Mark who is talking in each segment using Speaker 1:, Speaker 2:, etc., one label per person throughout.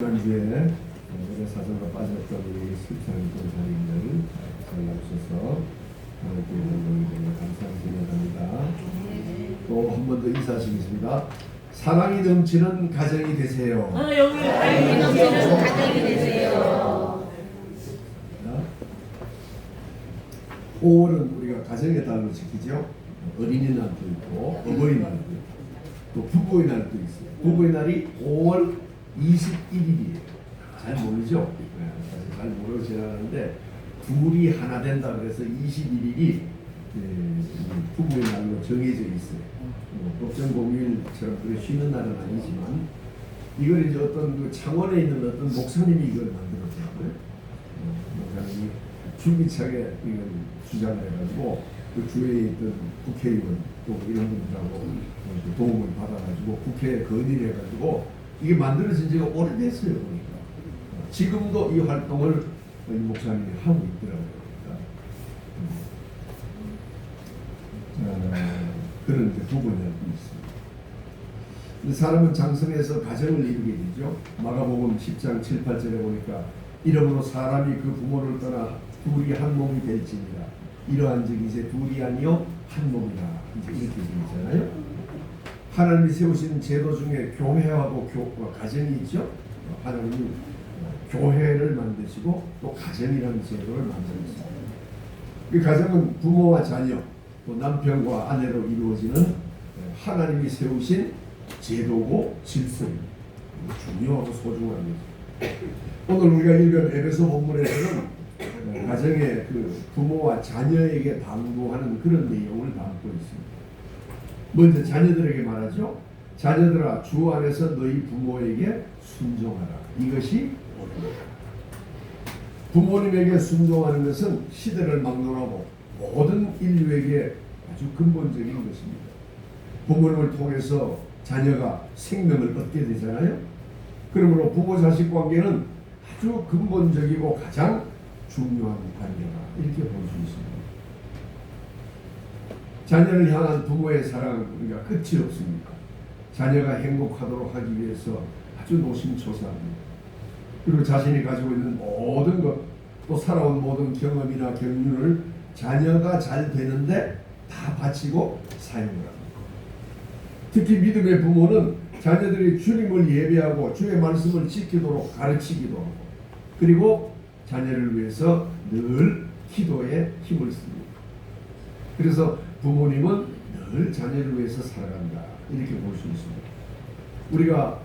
Speaker 1: 지난주에 오래 사정과 빠졌던 우리 술탄 권사님들 잘나오셔서 하나님께 영광을 감사드립니다. 또 한 번 더 인사하시겠습니다. 사랑이 넘치는 가정이 되세요.
Speaker 2: 여기 사랑이 넘치는 가정이 되세요.
Speaker 1: 5월은 우리가 가정의 달로 지키죠. 어린이날도 있고 어버이날도 있고 또 부부의 날도 있어요. 부부의 날이 5월 21일이에요. 잘 모르죠? 사실 잘 모르고 지나가는데 둘이 하나 된다 그래서 21일이 부부의 날로 정해져 있어요. 법정공휴일처럼 그렇게 쉬는 날은 아니지만 이걸 이제 어떤 그 창원에 있는 어떤 목사님이 이걸 만들었더라고요. 목사님이 줄기차게 이걸 주장을 해가지고 그 주위에 있던 국회의원 또 이런 분들하고 도움을 받아가지고 국회에 건의를 해가지고 이게 만들어진 지가 오래됐어요. 보니까 지금도 이 활동을 이 목사님이 하고 있더라고요. 그런 부분이 있습니다. 사람은 장성해서 가정을 이루게 되죠. 마가복음 10장 7, 8절에 보니까 이러므로 사람이 그 부모를 떠나 둘이 한 몸이 될지니라. 이러한 즉 이제 둘이 아니요 한 몸이라. 이제 이렇게 되어 있잖아요. 하나님이 세우신 제도 중에 교회하고 가정이 있죠. 하나님이 교회를 만드시고 또 가정이라는 제도를 만들었습니다. 이 가정은 부모와 자녀 또 남편과 아내로 이루어지는 하나님이 세우신 제도고 질서입니다. 중요하고 소중한 거죠. 오늘 우리가 읽은 에베소 본문에서는 가정의 그 부모와 자녀에게 당부하는 그런 내용을 담고 있습니다. 먼저 자녀들에게 말하죠. 자녀들아 주 안에서 너희 부모에게 순종하라. 이것이 옳으니라. 부모님에게 순종하는 것은 시대를 막론하고 모든 인류에게 아주 근본적인 것입니다. 부모님을 통해서 자녀가 생명을 얻게 되잖아요. 그러므로 부모 자식 관계는 아주 근본적이고 가장 중요한 관계다. 이렇게 볼 수 있습니다. 자녀를 향한 부모의 사랑은 우리가 끝이 없습니다. 자녀가 행복하도록 하기 위해서 아주 노심초사합니다. 그리고 자신이 가지고 있는 모든 것, 또 살아온 모든 경험이나 경륜을 자녀가 잘 되는데 다 바치고 사용을 합니다. 특히 믿음의 부모는 자녀들이 주님을 예배하고 주의 말씀을 지키도록 가르치기도 하고 그리고 자녀를 위해서 늘 기도에 힘을 씁니다. 그래서 부모님은 늘 자녀를 위해서 살아간다. 이렇게 볼 수 있습니다. 우리가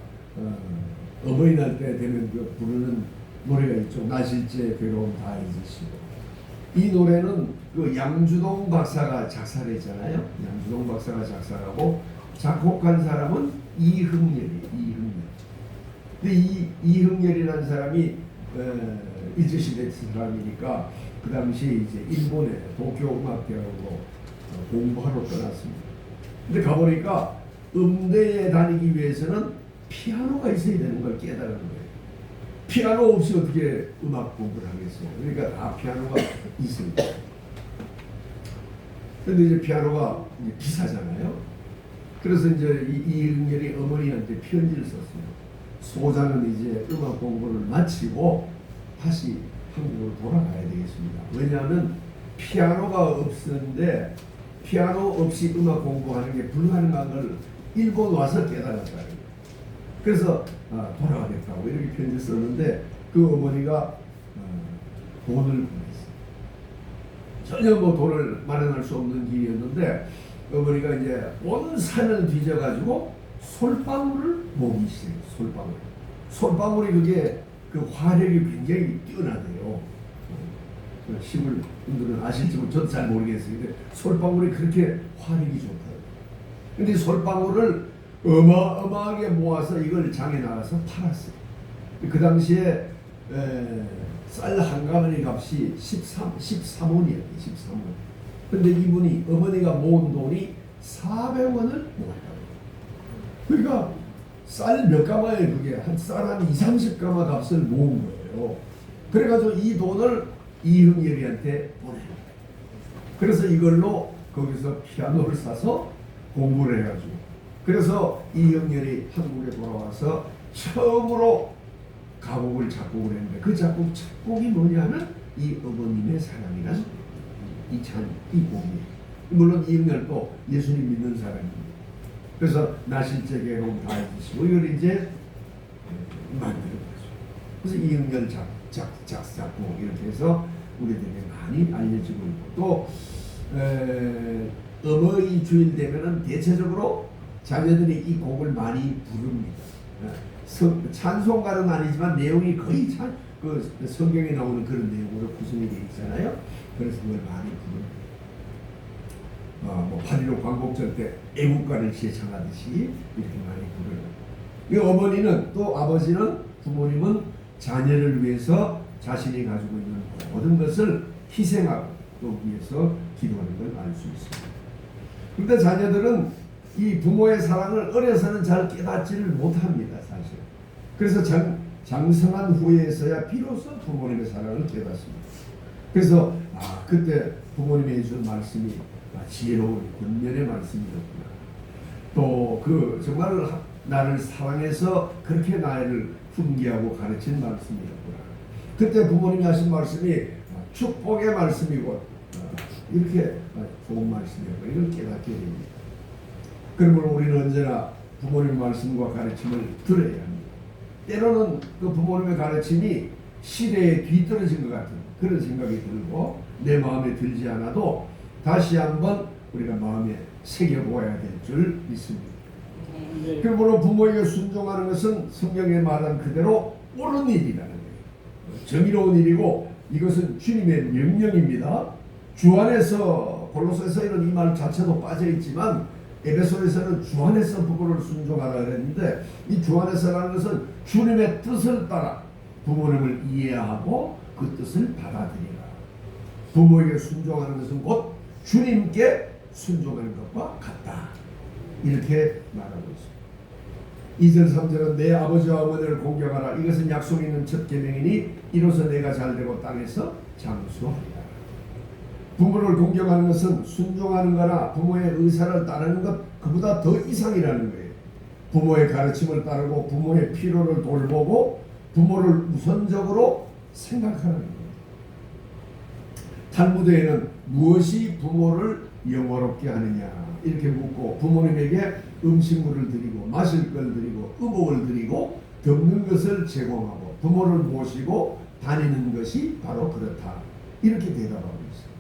Speaker 1: 어버이날 때 되면 그 부르는 노래가 있죠. 나실제 괴로움 다 잊으시고. 이 노래는 그 양주동 박사가 작사를 했잖아요. 양주동 박사가 작사하고 작곡한 사람은 이흥렬이에요. 이흥렬. 근데 이흥렬이라는 사람이 일제시대 사람이니까 그 당시에 이제 일본의 도쿄음악대학으로 공부하러 떠났습니다. 근데 가보니까 음대에 다니기 위해서는 피아노가 있어야 되는 걸 깨달은 거예요. 피아노 없이 어떻게 음악 공부를 하겠어요. 그러니까 다 피아노가 있습니다. 근데 이제 피아노가 이제 비싸잖아요. 그래서 이제 이흥렬이 어머니한테 편지를 썼습니다. 소장은 이제 음악 공부를 마치고 다시 한국으로 돌아가야 되겠습니다. 왜냐하면 피아노가 없었는데 피아노 없이 음악 공부하는 게 불가능한 걸 일본 와서 깨달았다. 그래서 돌아가겠다고 이렇게 편지 썼는데 그 어머니가 돈을 보냈어요. 전혀 뭐 돈을 마련할 수 없는 길이었는데 어머니가 이제 온 산을 뒤져가지고 솔방울을 모으기 시작해요. 솔방울이 그게 그 화력이 굉장히 뛰어나대요. 시골 분들은 아실지 저도 잘 모르겠어요. 근데 솔방울이 그렇게 화력이 좋다고. 근데 솔방울을 어마어마하게 모아서 이걸 장에 나가서 팔았어요. 그 당시에 쌀 한 가마니 값이 13원이었대요. 13원. 근데 이분이 어머니가 모은 돈이 400원을 모았다고. 그러니까 쌀 몇 가마에 그게 쌀 한 20-30가마 값을 모은 거예요. 그래가지고 이 돈을 이흥렬이한테 보내요. 그래서 이걸로 거기서 피아노를 사서 공부를 해가지고 그래서 이흥렬이 한국에 돌아와서 처음으로 곡을 작곡을 했는데 그 작곡이 뭐냐면 이 어머님의 사랑이란 이 곡이에요. 물론 이응열도 예수님 믿는 사람입니다. 그래서 나실제 개롱 다 해주시고 이걸 이제 만드는 거죠. 그래서 이응열 작곡 이렇게 해서 우리들에게 많이 알려지고 있고 또 어머니 주일 되면은 대체적으로 자녀들이 이 곡을 많이 부릅니다. 찬송가는 아니지만 내용이 거의 그 성경에 나오는 그런 내용으로 구성이 되어 있잖아요. 그래서 그걸 많이 부릅니다. 뭐 8.15 광복절 때 애국가를 시청하듯이 이렇게 많이 부르는. 이 어머니는 또 아버지는 부모님은 자녀를 위해서 자신이 가지고 있는 모든 것을 희생하고 또 위해서 기도하는 걸 알 수 있습니다. 그런데 자녀들은 이 부모의 사랑을 어려서는 잘 깨닫지를 못합니다, 사실. 그래서 장성한 후에서야 비로소 부모님의 사랑을 깨닫습니다. 그래서 그때 부모님이 해준 말씀이 지혜로운 권면의 말씀이었구나. 또 그 정말 나를 사랑해서 그렇게 나를 훈계하고 가르친 말씀이었구나. 그때 부모님이 하신 말씀이 축복의 말씀이고 이렇게 좋은 말씀이었고 이걸 깨닫게 됩니다. 그러므로 우리는 언제나 부모님의 말씀과 가르침을 들어야 합니다. 때로는 그 부모님의 가르침이 시대에 뒤떨어진 것 같은 그런 생각이 들고 내 마음에 들지 않아도 다시 한번 우리가 마음에 새겨보아야 될 줄 믿습니다. 그러므로 부모에게 순종하는 것은 성경에 말한 그대로 옳은 일이라는 거예요. 정의로운 일이고 이것은 주님의 명령입니다. 주 안에서 골로새서 이런 이 말 자체도 빠져있지만 에베소에서는 주 안에서 부모를 순종하라 그랬는데 이 주 안에서라는 것은 주님의 뜻을 따라 부모님을 이해하고 그 뜻을 받아들이라. 부모에게 순종하는 것은 곧 주님께 순종하는 것과 같다. 이렇게 말하고 있습니다. 2절 3절은 내 아버지와 어머니를 공경하라. 이것은 약속 있는 첫 계명이니 이로써 내가 잘되고 땅에서 장수하리라. 부모를 공경하는 것은 순종하는 거나 부모의 의사를 따르는 것 그보다 더 이상이라는 거예요. 부모의 가르침을 따르고 부모의 필요를 돌보고 부모를 우선적으로 생각하는 거예요. 탈무드에는 무엇이 부모를 영화롭게 하느냐 이렇게 묻고 부모님에게 음식물을 드리고 마실 걸 드리고 의복을 드리고 덮는 것을 제공하고 부모를 모시고 다니는 것이 바로 그렇다 이렇게 대답하고 있어요.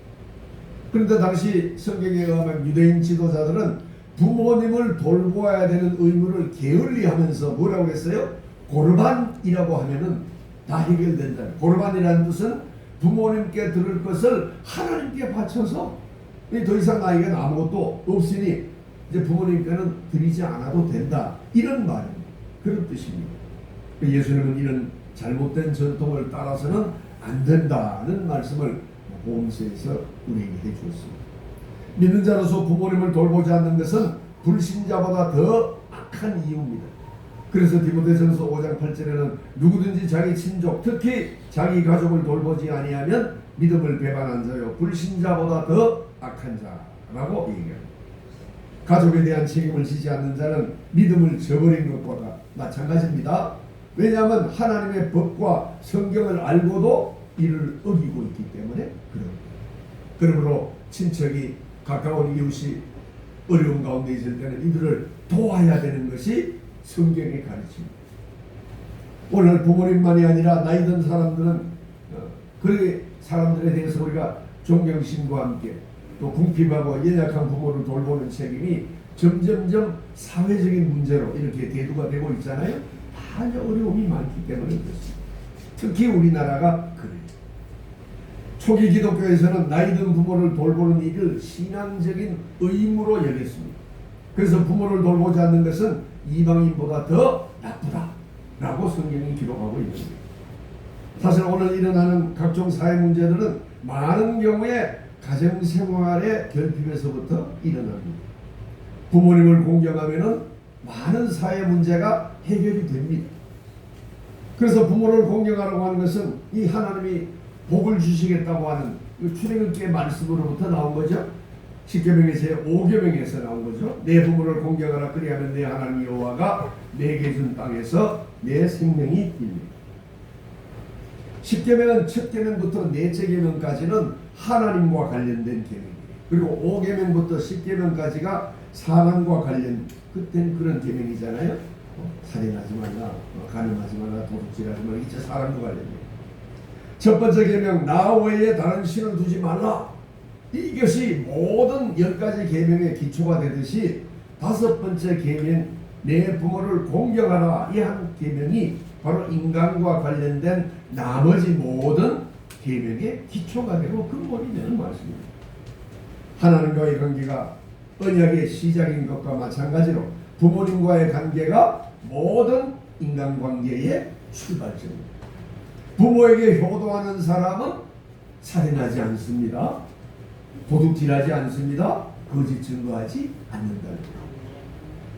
Speaker 1: 그런데 당시 성경에 의하면 유대인 지도자들은 부모님을 돌보아야 되는 의무를 게을리하면서 뭐라고 했어요? 고르반이라고 하면은 다 해결된다. 고르반이라는 뜻은 부모님께 들을 것을 하나님께 바쳐서 더 이상 나에게는 아무것도 없으니 이제 부모님께는 드리지 않아도 된다. 이런 말입니다. 그런 뜻입니다. 예수님은 이런 잘못된 전통을 따라서는 안 된다는 말씀을 보험서에서 우리에게 해주었습니다. 믿는 자로서 부모님을 돌보지 않는 것은 불신자보다 더 악한 이유입니다. 그래서 디모데전서 5장 8절에는 누구든지 자기 친족 특히 자기 가족을 돌보지 아니하면 믿음을 배반한 자요 불신자보다 더 악한 자라고 얘기합니다. 가족에 대한 책임을 지지 않는 자는 믿음을 저버린 것보다 마찬가지입니다. 왜냐하면 하나님의 법과 성경을 알고도 이를 어기고 있기 때문에 그럽니다. 그러므로 친척이 가까운 이웃이 어려운 가운데 있을 때는 이들을 도와야 되는 것이 성경의 가르침입니다. 오늘 부모님만이 아니라 나이 든 사람들은 그 사람들에 대해서 우리가 존경심과 함께 또 궁핍하고 연약한 부모를 돌보는 책임이 점점점 사회적인 문제로 이렇게 대두가 되고 있잖아요. 아주 어려움이 많기 때문에 그렇습니다. 특히 우리나라가 그래요. 초기 기독교에서는 나이 든 부모를 돌보는 일을 신앙적인 의무로 여겼습니다. 그래서 부모를 돌보지 않는 것은 이방인보다 더 나쁘다라고 성경이 기록하고 있는 거예요. 사실 오늘 일어나는 각종 사회 문제들은 많은 경우에 가정생활의 결핍에서부터 일어납니다. 부모님을 공경하면은 많은 사회 문제가 해결이 됩니다. 그래서 부모를 공경하라고 하는 것은 이 하나님이 복을 주시겠다고 하는 출애굽기의 말씀으로부터 나온 거죠. 10계명의 제5계명에서 나온 거죠. 내 부모를 공경하라 그리하면 내 하나님 여호와가 내게 준 땅에서 내 생명이 있습니다. 십계명은 첫 계명부터 넷째 계명까지는 하나님과 관련된 계명이에요. 그리고 5계명부터 10계명까지가 사람과 관련 그땐 그런 계명이잖아요. 살인하지 말라, 간음하지 말라, 도둑질하지 말라. 이제 사람과 관련돼요. 첫 번째 계명, 나 외에 다른 신을 두지 말라. 이것이 모든 10가지 계명의 기초가 되듯이 다섯 번째 계명, 내 부모를 공경하라. 이 한 계명이 바로 인간과 관련된 나머지 모든 계명의 기초가 되고 근본이 되는 말씀입니다. 하나님과의 관계가 언약의 시작인 것과 마찬가지로 부모님과의 관계가 모든 인간관계의 출발점입니다. 부모에게 효도하는 사람은 살인하지 않습니다. 도둑질하지 않습니다. 거짓 증거하지 않는다.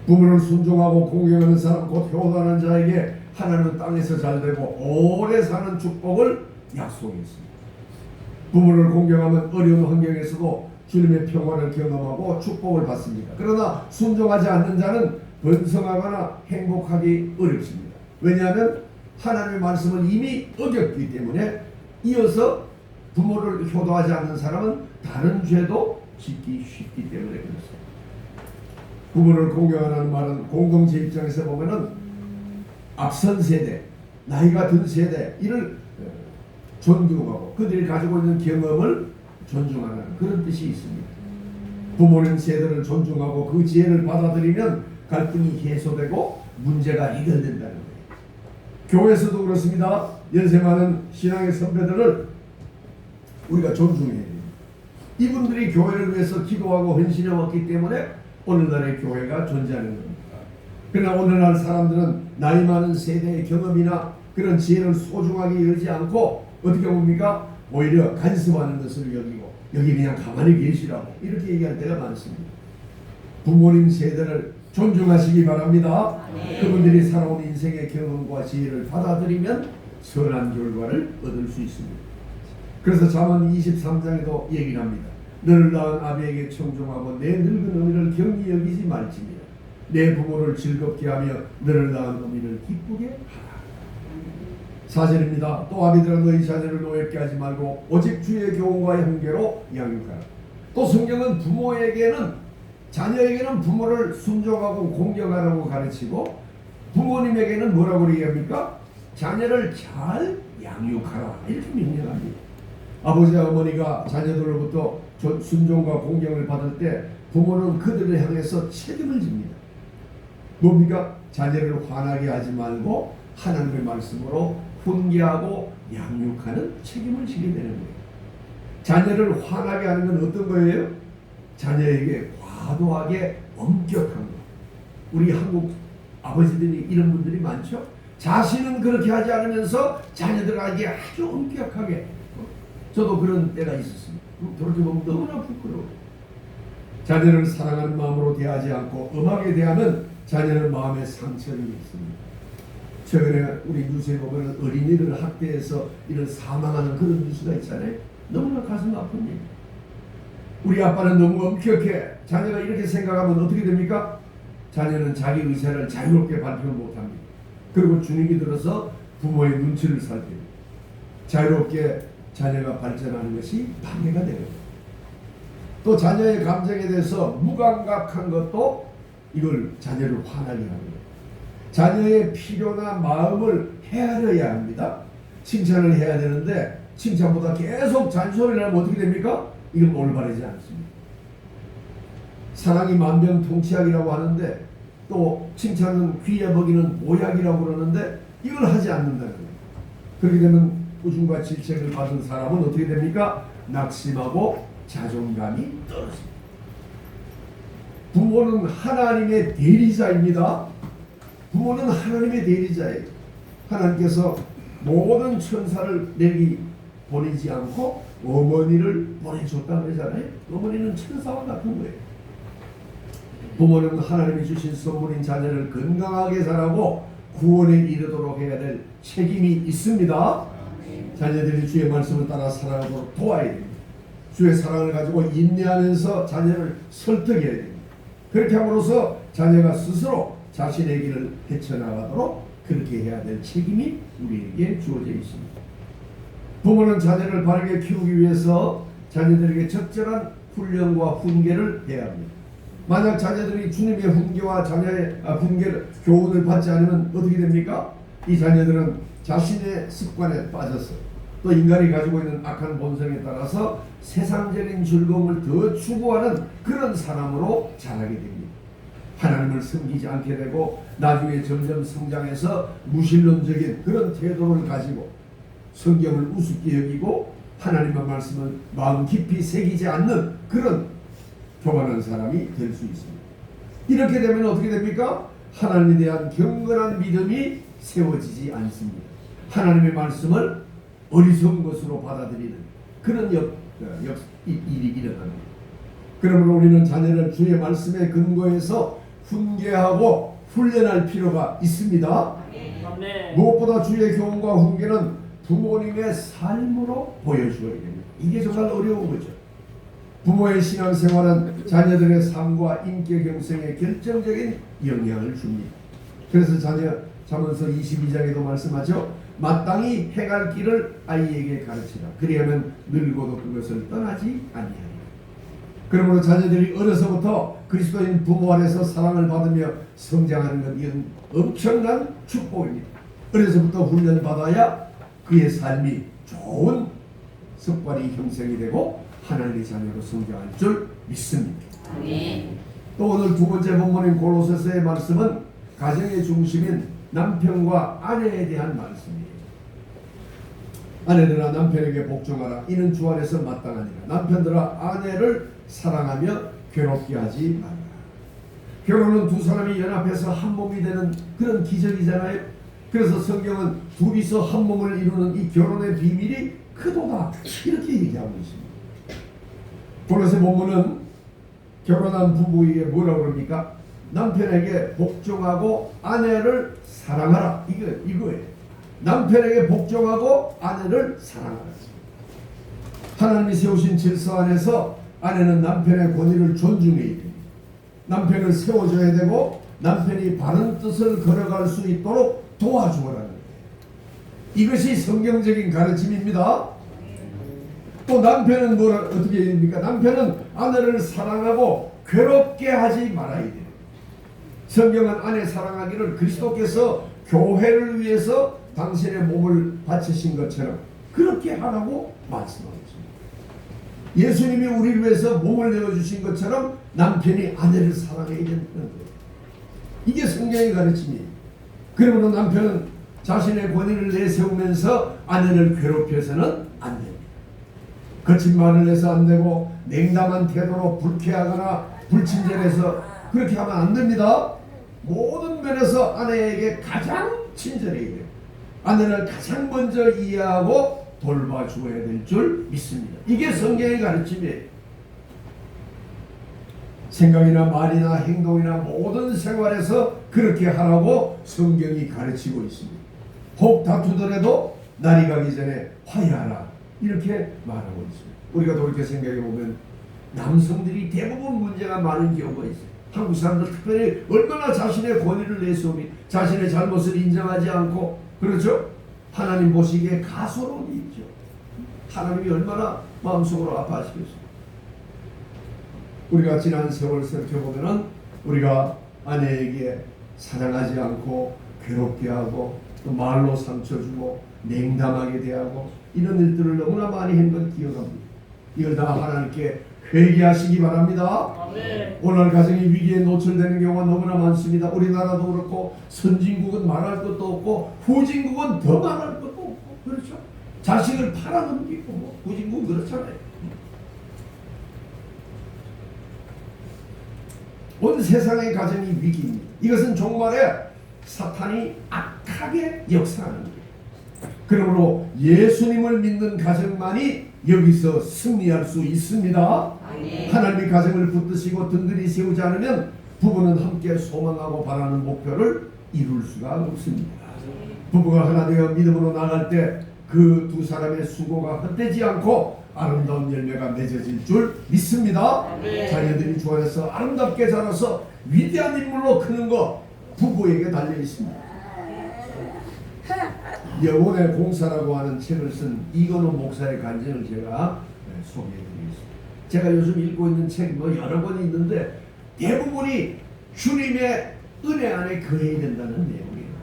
Speaker 1: 부모를 순종하고 공경하는 사람 곧 효도하는 자에게 하나님은 땅에서 잘되고 오래 사는 축복을 약속했습니다. 부모를 공경하면 어려운 환경에서도 주님의 평화를 경험하고 축복을 받습니다. 그러나 순종하지 않는 자는 번성하거나 행복하기 어렵습니다. 왜냐하면 하나님의 말씀을 이미 어겼기 때문에 이어서 부모를 효도하지 않는 사람은 다른 죄도 짓기 쉽기 때문에 그렇습니다. 부모를 공경하는 말은 공동체 입장에서 보면은 앞선 세대, 나이가 든 세대 이를 존경하고 그들이 가지고 있는 경험을 존중하는 그런 뜻이 있습니다. 부모님 세대를 존중하고 그 지혜를 받아들이면 갈등이 해소되고 문제가 해결된다는 거예요. 교회에서도 그렇습니다. 연세 많은 신앙의 선배들을 우리가 존중해야 됩니다. 이분들이 교회를 위해서 기도하고 헌신해 왔기 때문에 오늘날의 교회가 존재하는 겁니다. 그러나 오늘날 사람들은 나이 많은 세대의 경험이나 그런 지혜를 소중하게 여기지 않고 어떻게 봅니까? 오히려 간섭하는 것을 여기고 여기 그냥 가만히 계시라고 이렇게 얘기할 때가 많습니다. 부모님 세대를 존중하시기 바랍니다.
Speaker 2: 네.
Speaker 1: 그분들이 살아온 인생의 경험과 지혜를 받아들이면 선한 결과를 얻을 수 있습니다. 그래서 잠언 23장에도 얘기를 합니다. 너를 낳은 아비에게 청종하고 내 늙은 어미를 경히 여기지 말지니라. 내 부모를 즐겁게 하며 너를 낳은 어미를 기쁘게 하라. 4절입니다. 또 아비들아 너희 자녀를 노엽게 하지 말고 오직 주의 교훈과 형계로 양육하라. 또 성경은 자녀에게는 부모를 순종하고 공경하라고 가르치고 부모님에게는 뭐라고 얘기합니까? 자녀를 잘 양육하라 이렇게 명령합니다. 아버지와 어머니가 자녀들로부터 순종과 공경을 받을 때 부모는 그들을 향해서 책임을 집니다. 뭡니까? 자녀를 화나게 하지 말고 하나님의 말씀으로 훈계하고 양육하는 책임을 지게 되는 거예요. 자녀를 화나게 하는 건 어떤 거예요? 자녀에게 과도하게 엄격한 거. 우리 한국 아버지들이 이런 분들이 많죠. 자신은 그렇게 하지 않으면서 자녀들에게 아주 엄격하게. 저도 그런 때가 있었습니다. 그렇게 보면 너무나 부끄러워요. 자녀를 사랑하는 마음으로 대하지 않고 엄하게 대하면 자녀는 마음에 상처를 입습니다. 최근에 우리 뉴스에 보면 어린이를 학대해서 이런 사망하는 그런 뉴스가 있잖아요. 너무나 가슴 아픈 일. 우리 아빠는 너무 엄격해. 자녀가 이렇게 생각하면 어떻게 됩니까? 자녀는 자기 의사를 자유롭게 발표 못합니다. 그리고 주눅이 들어서 부모의 눈치를 살펴요. 자유롭게 자녀가 발전하는 것이 방해가 되는 거예요. 또 자녀의 감정에 대해서 무감각한 것도 이걸 자녀를 화나게 하는 거예요. 자녀의 필요나 마음을 헤아려야 합니다. 칭찬을 해야 되는데 칭찬보다 계속 잔소리를 하면 어떻게 됩니까? 이건 올바르지 않습니다. 사랑이 만병통치약이라고 하는데 또 칭찬은 귀에 먹이는 보약이라고 그러는데 이걸 하지 않는다는 거예요. 그렇게 되면 꾸중과 질책을 받은 사람은 어떻게 됩니까? 낙심하고 자존감이 떨어집니다. 부모는 하나님의 대리자입니다. 부모는 하나님의 대리자예요. 하나님께서 모든 천사를 내게 보내지 않고 어머니를 보내줬다 그러잖아요. 어머니는 천사와 같은 거예요. 부모는 하나님이 주신 선물인 자녀를 건강하게 자라고 구원에 이르도록 해야 될 책임이 있습니다. 자녀들이 주의 말씀을 따라 살아가도록 도와야 됩니다. 주의 사랑을 가지고 인내하면서 자녀를 설득해야 됩니다. 그렇게 함으로써 자녀가 스스로 자신의 길을 헤쳐나가도록 그렇게 해야 될 책임이 우리에게 주어져 있습니다. 부모는 자녀를 바르게 키우기 위해서 자녀들에게 적절한 훈련과 훈계를 해야 합니다. 만약 자녀들이 주님의 훈계와 자녀의 훈계를 교훈을 받지 않으면 어떻게 됩니까? 이 자녀들은 자신의 습관에 빠져서 또 인간이 가지고 있는 악한 본성에 따라서 세상적인 즐거움을 더 추구하는 그런 사람으로 자라게 됩니다. 하나님을 섬기지 않게 되고 나중에 점점 성장해서 무신론적인 그런 태도를 가지고 성경을 우습게 여기고 하나님의 말씀을 마음 깊이 새기지 않는 그런 교만한 사람이 될 수 있습니다. 이렇게 되면 어떻게 됩니까? 하나님에 대한 경건한 믿음이 세워지지 않습니다. 하나님의 말씀을 어리석은 것으로 받아들이는 그런 일이 일어납니다. 그러므로 우리는 자녀를 주의 말씀에 근거해서 훈계하고 훈련할 필요가 있습니다. 무엇보다 주의 교훈과 훈계는 부모님의 삶으로 보여주어야 됩니다. 이게 정말 어려운 거죠. 부모의 신앙생활은 자녀들의 삶과 인격 형성에 결정적인 영향을 줍니다. 그래서 잠언서 22장에도 말씀하죠. 마땅히 행할 길을 아이에게 가르치라. 그리하면 늙어도 그것을 떠나지 아니하리라. 그러므로 자녀들이 어려서부터 그리스도인 부모 안에서 사랑을 받으며 성장하는 것, 이건 엄청난 축복입니다. 어려서부터 훈련받아야 그의 삶이 좋은 습관이 형성이 되고 하나님의 자녀로 성장할 줄 믿습니다. 또 오늘 두 번째 본문인 골로새서의 말씀은 가정의 중심인 남편과 아내에 대한 말씀이에요. 아내들아 남편에게 복종하라. 이는 주 안에서 마땅하니라. 남편들아 아내를 사랑하며 괴롭게 하지 말라. 결혼은 두 사람이 연합해서 한 몸이 되는 그런 기적이잖아요. 그래서 성경은 둘이서 한 몸을 이루는 이 결혼의 비밀이 크도다 이렇게 얘기하고 있습니다. 골로새 본문은 결혼한 부부에게 뭐라고 그럽니까? 남편에게 복종하고 아내를 사랑하라. 이거예요. 남편에게 복종하고 아내를 사랑하라. 하나님이 세우신 질서 안에서 아내는 남편의 권위를 존중해야 됩니다. 남편을 세워줘야 되고 남편이 바른 뜻을 걸어갈 수 있도록 도와주어라는 거예요. 이것이 성경적인 가르침입니다. 또 남편은 어떻게 해야 됩니까? 남편은 아내를 사랑하고 괴롭게 하지 말아야 돼요. 성경은 아내 사랑하기를 그리스도께서 교회를 위해서 당신의 몸을 바치신 것처럼 그렇게 하라고 말씀하고 있습니다. 예수님이 우리를 위해서 몸을 내어주신 것처럼 남편이 아내를 사랑해야 되는 거예요. 이게 성경의 가르침이에요. 그러므로 남편은 자신의 권위를 내세우면서 아내를 괴롭혀서는 안 됩니다. 거친 말을 해서 안 되고 냉담한 태도로 불쾌하거나 불친절해서 그렇게 하면 안 됩니다. 모든 면에서 아내에게 가장 친절해야 돼요. 아내를 가장 먼저 이해하고 돌봐주어야 될 줄 믿습니다. 이게 성경의 가르침이에요. 생각이나 말이나 행동이나 모든 생활에서 그렇게 하라고 성경이 가르치고 있습니다. 혹 다투더라도 날이 가기 전에 화해하라 이렇게 말하고 있습니다. 우리가 돌이켜 생각해 보면 남성들이 대부분 문제가 많은 경우가 있어요. 한국 사람들 특별히 얼마나 자신의 권위를 내세우며 자신의 잘못을 인정하지 않고 그렇죠? 하나님 보시기에 가소로움이 있죠. 하나님이 얼마나 마음속으로 아파하시겠어요. 우리가 지난 세월 생각해보면 우리가 아내에게 사랑하지 않고 괴롭게 하고 또 말로 상처 주고 냉담하게 대하고 이런 일들을 너무나 많이 한 걸 기억합니다. 이걸 다 하나님께 회개하시기 바랍니다. 아멘. 오늘 가정이 위기에 노출되는 경우가 너무나 많습니다. 우리나라도 그렇고 선진국은 말할 것도 없고 후진국은 더 말할 것도 없고 그렇죠. 자식을 팔아넘기고 뭐 후진국은 그렇잖아요. 온 세상의 가정이 위기입니다. 이것은 종말에 사탄이 악하게 역사하는 거예요. 그러므로 예수님을 믿는 가정만이 여기서 승리할 수 있습니다. 하나님이 가정을 붙드시고 든든히 세우지 않으면 부부는 함께 소망하고 바라는 목표를 이룰 수가 없습니다. 부부가 하나 되어 믿음으로 나갈 때 그 두 사람의 수고가 헛되지 않고 아름다운 열매가 맺어질 줄 믿습니다. 자녀들이 주 안에서 아름답게 자라서 위대한 인물로 크는 것 부부에게 달려 있습니다. 영혼의 공사라고 하는 책을 쓴 이건호 목사의 간증을 제가 소개해드리겠습니다. 제가 요즘 읽고 있는 책 여러 권이 있는데 대부분이 주님의 은혜 안에 거해야 된다는 내용이에요.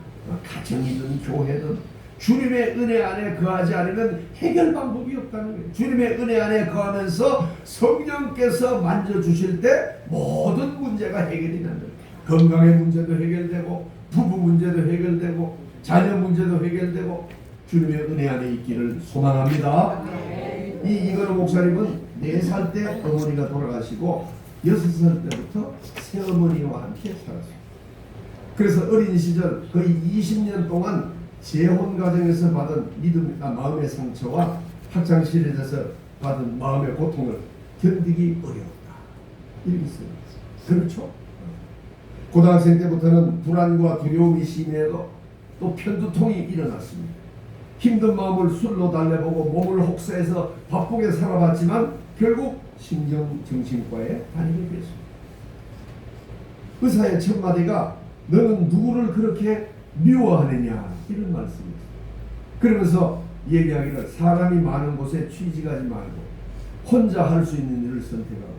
Speaker 1: 가정이든 교회든 주님의 은혜 안에 거하지 않으면 해결 방법이 없다는 거예요. 주님의 은혜 안에 거하면서 성령께서 만져주실 때 모든 문제가 해결이 된다는 거예요. 건강의 문제도 해결되고 부부 문제도 해결되고 자녀 문제도 해결되고 주님의 은혜 안에 있기를 소망합니다. 이건호 목사님은 4살 때 어머니가 돌아가시고 6살 때부터 새어머니와 함께 살았어요. 그래서 어린 시절 거의 20년 동안 재혼 과정에서 받은 마음의 상처와 학창시절에서 받은 마음의 고통을 견디기 어려웠다. 이렇게 써요. 그렇죠? 고등학생 때부터는 불안과 두려움이 심해도 또 편두통이 일어났습니다. 힘든 마음을 술로 달래보고 몸을 혹사해서 바쁘게 살아봤지만 결국 신경정신과에 다니게 됐습니다. 의사의 첫 마디가 너는 누구를 그렇게 미워하느냐 이런 말씀이었어요. 그러면서 얘기하기를 사람이 많은 곳에 취직하지 말고 혼자 할 수 있는 일을 선택하고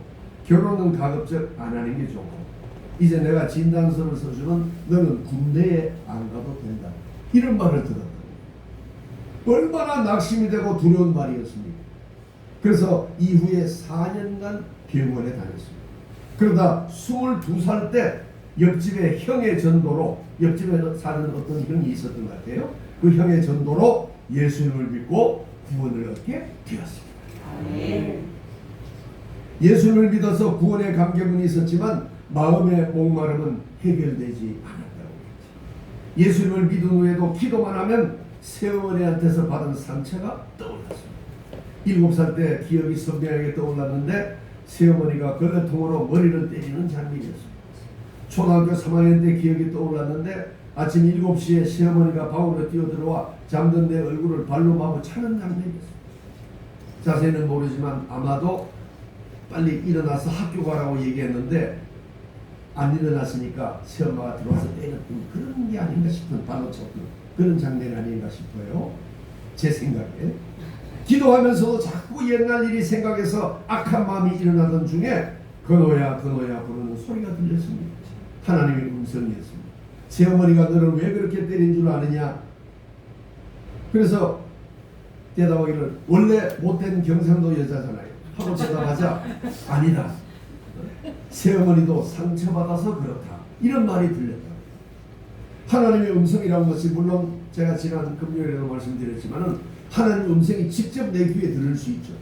Speaker 1: 결혼은 가급적 안 하는 게 좋고 이제 내가 진단서를 써주면 너는 군대에 안 가도 된다 이런 말을 들었다. 얼마나 낙심이 되고 두려운 말이었습니까? 그래서 이후에 4년간 병원에 다녔습니다. 그러다 22살 때 옆집에 형의 전도로 옆집에 사는 어떤 형이 있었던 것 같아요. 그 형의 전도로 예수님을 믿고 구원을 얻게 되었습니다. 예수님을 믿어서 구원의 감격은 있었지만 마음의 목마름은 해결되지 않았다고 했죠. 예수님을 믿은 후에도 기도만 하면 새어머니한테서 받은 상처가 떠올랐습니다. 7살 때 기억이 선명하게 떠올랐는데 새어머니가 걸레통으로 머리를 때리는 장면이었습니다. 초등학교 3학년 때 기억이 떠올랐는데 아침 7시에 새어머니가 방으로 뛰어들어와 잠든 내 얼굴을 발로 마구 차는 장면이었습니다. 자세히는 모르지만 아마도 빨리 일어나서 학교 가라고 얘기했는데 안 일어났으니까 새엄마가 들어와서 때렸던 그런 게 아닌가 싶은 발로 쳤던 그런 장면이 아닌가 싶어요. 제 생각에. 기도하면서도 자꾸 옛날 일이 생각해서 악한 마음이 일어나던 중에 건호야 건호야 부르는 소리가 들렸습니다. 하나님의 음성이었습니다. 새어머니가 너를 왜 그렇게 때린 줄 아느냐? 그래서 대답하기를 원래 못된 경상도 여자잖아요. 하고 대답하자 아니다. 새어머니도 상처받아서 그렇다. 이런 말이 들렸다. 하나님의 음성이라는 것이 물론 제가 지난 금요일에도 말씀드렸지만은 하나님의 음성이 직접 내 귀에 들을 수 있죠.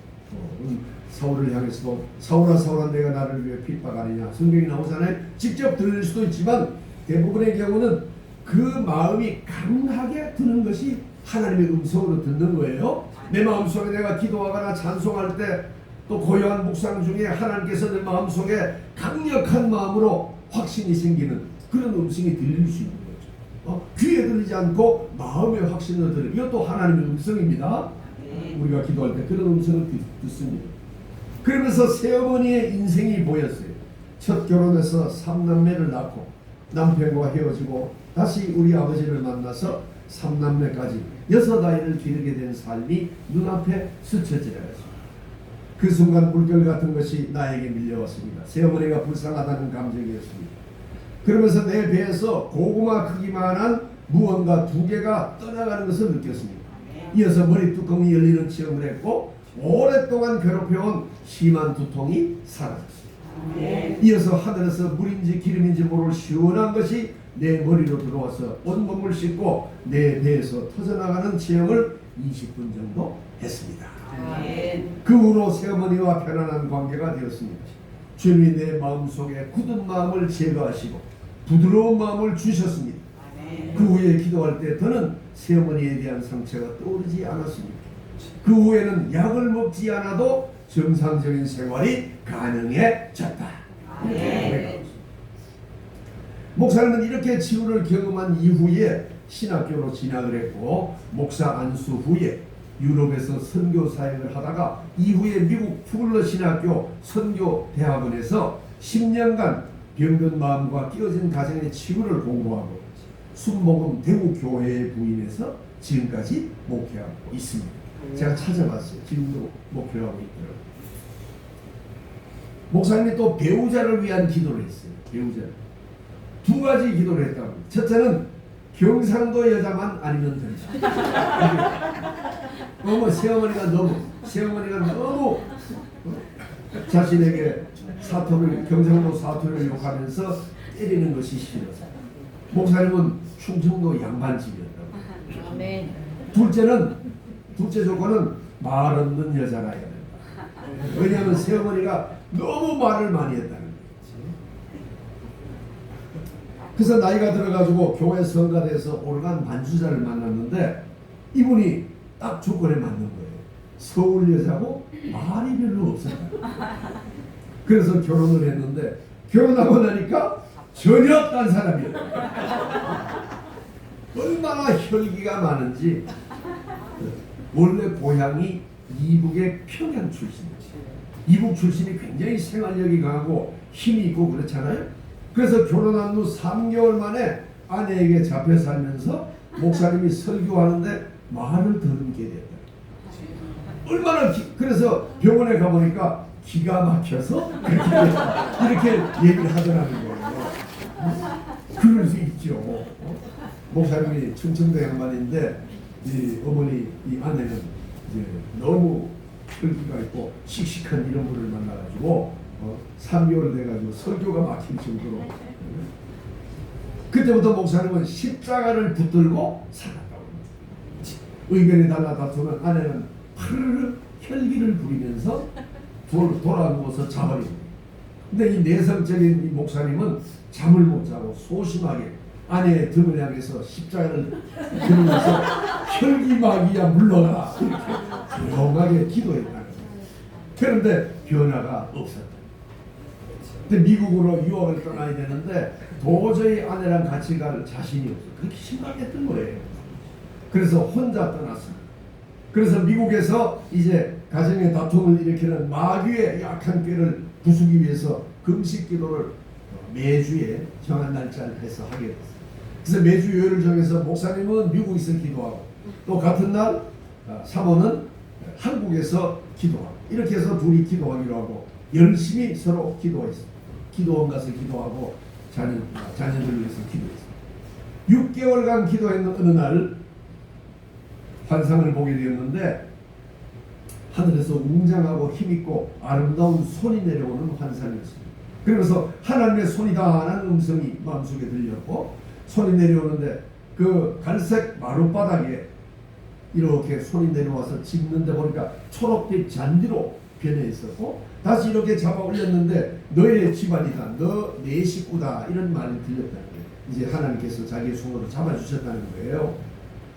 Speaker 1: 사울을 향해서도 사울아 사울아 내가 나를 위해 핍박하느냐 성경이 나오잖아요. 직접 들을 수도 있지만 대부분의 경우는 그 마음이 강하게 드는 것이 하나님의 음성으로 듣는 거예요. 내 마음속에 내가 기도하거나 찬송할 때 또 고요한 묵상 중에 하나님께서 내 마음속에 강력한 마음으로 확신이 생기는 그런 음성이 들릴 수 있는 거죠. 귀에 들리지 않고 마음의 확신으로 들으면 이것도 하나님의 음성입니다. 우리가 기도할 때 그런 음성을 듣습니다. 그러면서 새어머니의 인생이 보였어요. 첫 결혼해서 3남매를 낳고 남편과 헤어지고 다시 우리 아버지를 만나서 3남매까지 6아이를 기르게 된 삶이 눈앞에 스쳐지려갔습니다. 그 순간 물결 같은 것이 나에게 밀려왔습니다. 새어머니가 불쌍하다는 감정이었습니다. 그러면서 내 배에서 고구마 크기만한 무언가 2개가 떠나가는 것을 느꼈습니다. 이어서 머리 뚜껑이 열리는 체험을 했고 오랫동안 괴롭혀온 심한 두통이 사라졌습니다. 이어서 하늘에서 물인지 기름인지 모를 시원한 것이 내 머리로 들어와서 온몸을 씻고 내 배에서 터져나가는 체험을 20분 정도 했습니다. 그 후로 새어머니와 편안한 관계가 되었습니다. 주님이 내 마음속에 굳은 마음을 제거하시고 부드러운 마음을 주셨습니다. 그 후에 기도할 때 더는 새어머니에 대한 상처가 떠오르지 않았습니다. 그 후에는 약을 먹지 않아도 정상적인 생활이 가능해졌다. 목사님은 이렇게 치유를 경험한 이후에 신학교로 진학을 했고 목사 안수 후에 유럽에서 선교 사역을 하다가 이후에 미국 푸글러 신학교 선교대학원에서 10년간 병든 마음과 끼어진 가정의 치유를 공부하고 순복음 대구교회에 부임해서 지금까지 목회하고 있습니다. 제가 찾아봤어요. 지금도 목회하고 있더라고요. 목사님이 또 배우자를 위한 기도를 했어요. 배우자. 두 가지 기도를 했다고. 첫째는 경상도 여자만 아니면 된다. 새어머니가 너무 자신에게 경상도 사투리를 욕하면서 때리는 것이 싫어서. 목사님은 충청도 양반집이었다고.
Speaker 2: 아멘.
Speaker 1: 둘째 조건은 말 없는 여자라 해야 된다. 왜냐하면 새어머니가 너무 말을 많이 했다는 거예요. 그래서 나이가 들어가지고 교회 성가대에서 오르간 반주자를 만났는데 이분이 딱 조건에 맞는 거예요. 서울 여자고 말이 별로 없었다. 그래서 결혼을 했는데 결혼하고 나니까 전혀 딴 사람이에요. 얼마나 혈기가 많은지. 원래 고향이 이북의 평양 출신이에요. 이북 출신이 굉장히 생활력이 강하고 힘이 있고 그렇잖아요. 그래서 결혼한 후 3개월 만에 아내에게 잡혀 살면서 목사님이 설교하는데 말을 더듬게 됐다. 얼마나 그래서 병원에 가보니까 기가 막혀서 이렇게 얘기를 하더라는 거예요. 그럴 수 있죠. 목사님이 충청도 양반인데 이 어머니 이 아내는 이제 너무 혈기가 있고 씩씩한 이런 분을 만나가지고 3개월 돼가지고 설교가 막힐 정도로 그때부터 목사님은 십자가를 붙들고 살았다고 합니다. 의견이 달라 다투면 아내는 파르르 혈기를 부리면서 돌아누워서 자버리고. 근데 이 내성적인 이 목사님은 잠을 못 자고 소심하게 아내의 등을 향해서 십자가를 들으면서 혈기마귀야 물러가라 이렇게 조용하게 기도했다는 거예요. 그런데 변화가 없었다. 근데 미국으로 유학을 떠나야 되는데 도저히 아내랑 같이 갈 자신이 없어. 그렇게 심각했던 거예요. 그래서 혼자 떠났습니다. 그래서 미국에서 이제 가정의 다툼을 일으키는 마귀의 약한 꾀를 부수기 위해서 금식 기도를 매주에 정한 날짜를 해서 하게 됐어요. 그래서 매주 요일을 정해서 목사님은 미국에서 기도하고 또 같은 날 사모는 한국에서 기도하고 이렇게 해서 둘이 기도하기로 하고 열심히 서로 기도했어요. 기도원 가서 기도하고 자녀들을 위해서 기도했어요. 6개월간 기도했는 어느 날 환상을 보게 되었는데 하늘에서 웅장하고 힘있고 아름다운 손이 내려오는 환상이었습니다. 그러면서 하나님의 손이다 하는 음성이 마음속에 들렸고 손이 내려오는데 그 갈색 마룻바닥에 이렇게 손이 내려와서 짚는데 보니까 초록빛 잔디로 변해 있었고 다시 이렇게 잡아 올렸는데 너의 집안이다, 너 내 식구다 이런 말이 들렸다는 거예요. 이제 하나님께서 자기의 손으로 잡아주셨다는 거예요.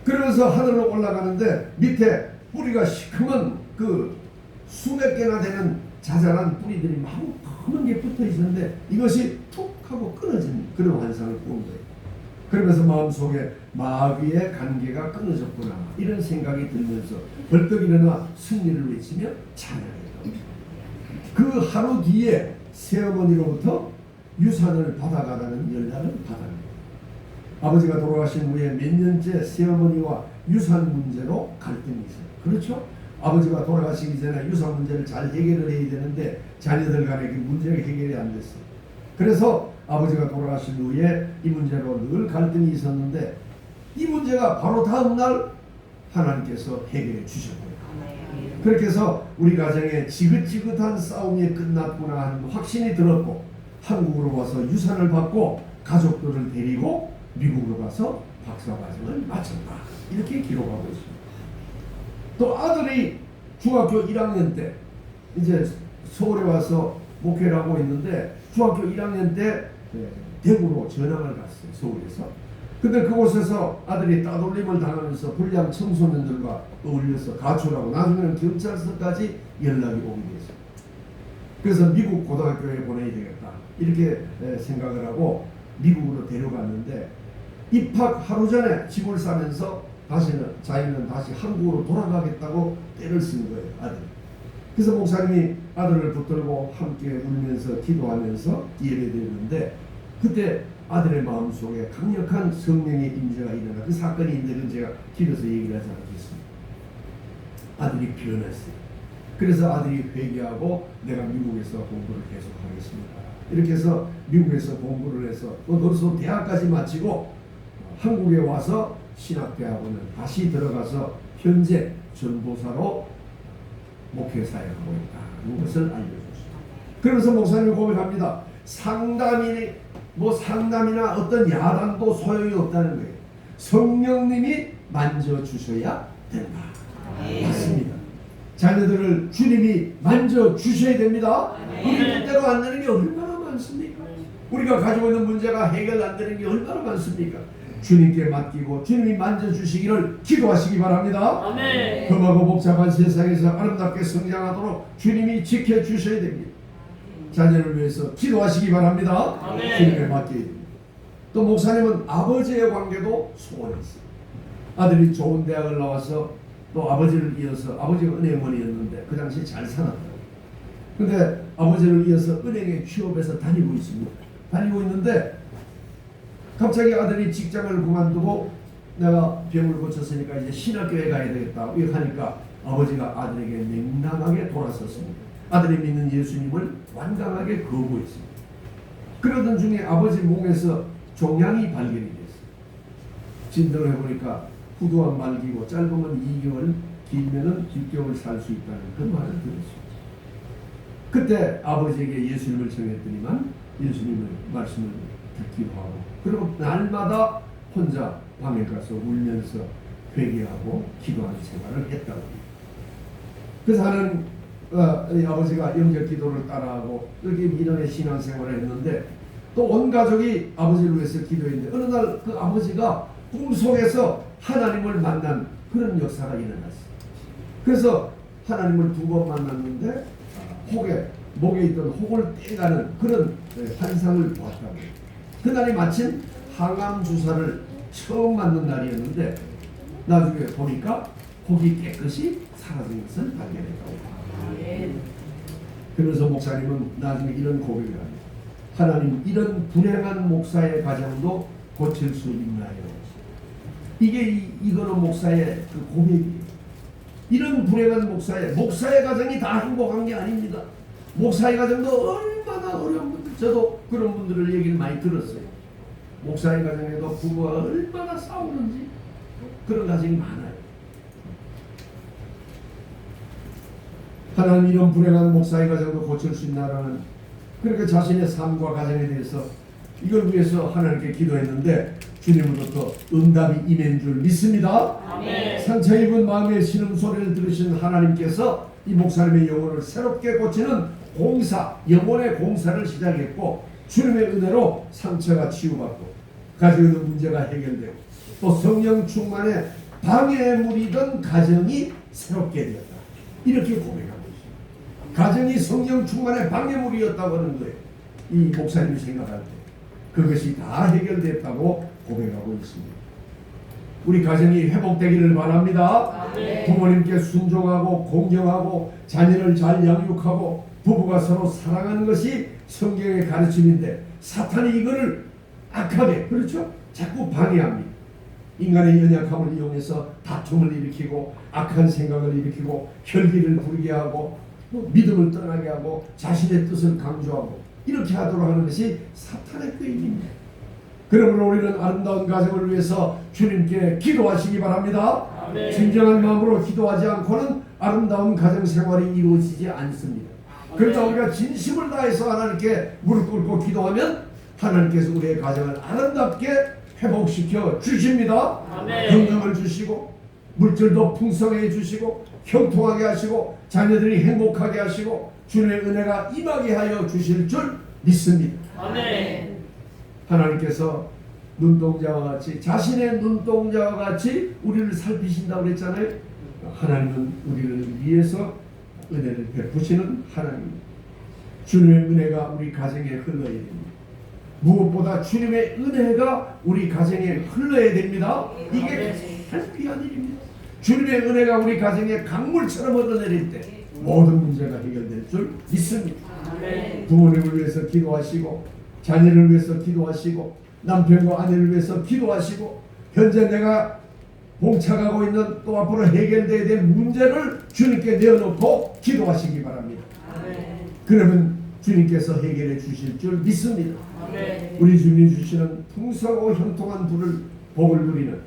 Speaker 1: 그러면서 하늘로 올라가는데 밑에 뿌리가 시커먼 그 수백 개나 되는 자잘한 뿌리들이 마구 검은 게 붙어 있었는데 이것이 툭 하고 끊어진 그런 환상을 본 거예요. 그러면서 마음속에 마귀의 관계가 끊어졌구나 이런 생각이 들면서 벌떡 일어나 승리를 외치며 찬양했다. 그 하루 뒤에 새어머니로부터 유산을 받아가라는 연락을 받았습니다. 아버지가 돌아가신 후에 몇 년째 새어머니와 유산 문제로 갈등이 있어요. 그렇죠? 아버지가 돌아가시기 전에 유산 문제를 잘 해결을 해야 되는데 자녀들 간에 그 문제가 해결이 안 됐어요. 그래서 아버지가 돌아가신 후에 이 문제로 늘 갈등이 있었는데 이 문제가 바로 다음 날 하나님께서 해결해 주셨고요. 그렇게 해서 우리 가정에 지긋지긋한 싸움이 끝났구나 하는 확신이 들었고 한국으로 와서 유산을 받고 가족들을 데리고 미국으로 가서 박사과정을 마쳤다. 이렇게 기록하고 있습니다. 또 아들이 중학교 1학년 때 이제 서울에 와서 목회를 하고 있는데 중학교 1학년 때 대구로 전학을 갔어요. 서울에서. 근데 그곳에서 아들이 따돌림을 당하면서 불량 청소년들과 어울려서 가출하고 나중에는 경찰서까지 연락이 오게 됐어요. 그래서 미국 고등학교에 보내야 되겠다. 이렇게 생각을 하고 미국으로 데려갔는데 입학 하루 전에 집을 싸면서 자기는 다시 한국으로 돌아가겠다고 때를 쓴 거예요. 아들. 그래서 목사님이 아들을 붙들고 함께 울면서 기도하면서 예배드렸는데 그때 아들의 마음속에 강력한 성령의 임재가 일어나 그 사건이 있는데 제가 길어서 얘기를 하지 않겠습니다. 아들이 변했어요. 그래서 아들이 회개하고 내가 미국에서 공부를 계속하겠습니다. 이렇게 해서 미국에서 공부를 해서 또 거기서 대학까지 마치고 한국에 와서 신학대학원을 다시 들어가서 현재 전도사로 목회 사역하고 있다는 것을 알려줬습니다. 그러면서 목사님이 고백합니다. 상담이나 어떤 야단도 소용이 없다는 거예요. 성령님이 만져주셔야 된다. 맞습니다. 자녀들을 주님이 만져주셔야 됩니다. 우리 뜻대로 안 되는 게 얼마나 많습니까? 우리가 가지고 있는 문제가 해결 안 되는 게 얼마나 많습니까? 주님께 맡기고 주님이 만져주시기를 기도하시기 바랍니다.
Speaker 2: 아멘.
Speaker 1: 험하고 복잡한 세상에서 아름답게 성장하도록 주님이 지켜주셔야 됩니다. 자녀를 위해서 기도하시기 바랍니다.
Speaker 2: 아멘.
Speaker 1: 주님께 맡겨야 됩니다. 또 목사님은 아버지의 관계도 소원했어요. 아들이 좋은 대학을 나와서 또 아버지를 이어서 아버지가 은행원이었는데 그 당시 잘 살았다고. 근데 아버지를 이어서 은행에 취업해서 다니고 있습니다. 다니고 있는데 갑자기 아들이 직장을 그만두고 내가 병을 고쳤으니까 이제 신학교에 가야 되겠다 이렇게 하니까 아버지가 아들에게 냉담하게 돌아섰습니다. 아들이 믿는 예수님을 완강하게 거부했습니다. 그러던 중에 아버지 몸에서 종양이 발견이 됐어요. 진단을 해보니까 후두암 말기고 짧으면 2개월, 길면은 6개월 살 수 있다는 그 말을 들었습니다. 그때 아버지에게 예수님을 정했더니만 예수님의 말씀을 듣기도 하고 그리고 날마다 혼자 방에 가서 울면서 회개하고 기도하는 생활을 했다고 합니다. 그래서 하는 이 아버지가 영적 기도를 따라하고 이렇게 민원의 신앙생활을 했는데 또 온 가족이 아버지를 위해서 기도했는데 어느 날 그 아버지가 꿈속에서 하나님을 만난 그런 역사가 일어났어요. 그래서 하나님을 2번 만났는데 목에 있던 혹을 떼가는 그런 환상을 보았다고 해요. 그날이 마침 항암 주사를 처음 맞는 날이었는데 나중에 보니까 혹이 깨끗이 사라진 것을 발견했다고 합니다. 그래서 목사님은 나중에 이런 고백을 합니다. 하나님, 이런 불행한 목사의 가정도 고칠 수 있나요? 이게 이거는 목사의 그 고백이에요. 이런 불행한 목사의 가정이 다 행복한 게 아닙니다. 목사의 가정도 얼마나 어려운 분들, 저도 그런 분들을 얘기를 많이 들었어요. 목사의 가정에도 부부가 얼마나 싸우는지 그런 가정이 많아요. 하나님, 이런 불행한 목사의 가정도 고칠 수 있나라는 그렇게 자신의 삶과 가정에 대해서 이걸 위해서 하나님께 기도했는데 주님으로부터 응답이 임한 줄 믿습니다.
Speaker 2: 아멘.
Speaker 1: 상처 입은 마음의 신음소리를 들으신 하나님께서 이 목사님의 영혼을 새롭게 고치는 공사, 영혼의 공사를 시작했고 주님의 은혜로 상처가 치유받고 가지고 있는 문제가 해결되고 또 성령 충만에 방해물이던 가정이 새롭게 되었다. 이렇게 고백하고 있습니다. 가정이 성령 충만의 방해물이었다고 하는 거예요. 이 목사님이 생각할 때 그것이 다 해결됐다고 고백하고 있습니다. 우리 가정이 회복되기를 바랍니다.
Speaker 2: 아멘.
Speaker 1: 부모님께 순종하고 공경하고 자녀를 잘 양육하고 부부가 서로 사랑하는 것이 성경의 가르침인데 사탄이 이거를 악하게, 그렇죠? 자꾸 방해합니다. 인간의 연약함을 이용해서 다툼을 일으키고 악한 생각을 일으키고 혈기를 부리게 하고 믿음을 떠나게 하고 자신의 뜻을 강조하고 이렇게 하도록 하는 것이 사탄의 꾀입니다. 그러므로 우리는 아름다운 가정을 위해서 주님께 기도하시기 바랍니다.
Speaker 2: 아멘.
Speaker 1: 진정한 마음으로 기도하지 않고는 아름다운 가정 생활이 이루어지지 않습니다. 그러나 우리가 진심을 다해서 하나님께 무릎 꿇고 기도하면 하나님께서 우리의 가정을 아름답게 회복시켜 주십니다.
Speaker 2: 아멘.
Speaker 1: 건강을 주시고 물질도 풍성해 주시고 형통하게 하시고 자녀들이 행복하게 하시고 주님의 은혜가 임하게 하여 주실 줄 믿습니다.
Speaker 2: 아멘.
Speaker 1: 하나님께서 눈동자와 같이 자신의 눈동자와 같이 우리를 살피신다고 그랬잖아요. 하나님은 우리를 위해서 은혜를 베푸시는 하나님입니다. 주님의 은혜가 우리 가정에 흘러야 됩니다. 무엇보다 주님의 은혜가 우리 가정에 흘러야 됩니다. 이게 가장 귀한 일입니다. 주님의 은혜가 우리 가정에 강물처럼 흘러내릴 때 모든 문제가 해결될 줄 믿습니다.
Speaker 2: 아멘.
Speaker 1: 부모님을 위해서 기도하시고 자녀를 위해서 기도하시고 남편과 아내를 위해서 기도하시고 현재 내가 봉착하고 있는 또 앞으로 해결돼야 될 문제를 주님께 내어놓고 기도하시기 바랍니다. 그러면 주님께서 해결해 주실 줄 믿습니다. 우리 주님 주시는 풍성하고 형통한 복을 누리는,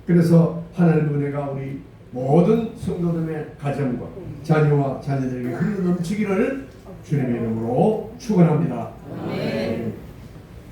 Speaker 1: 그래서 하나님의 은혜가 우리 모든 성도들의 가정과 자녀와 자녀들에게 흘러 넘치기를 주님의 이름으로 축원합니다.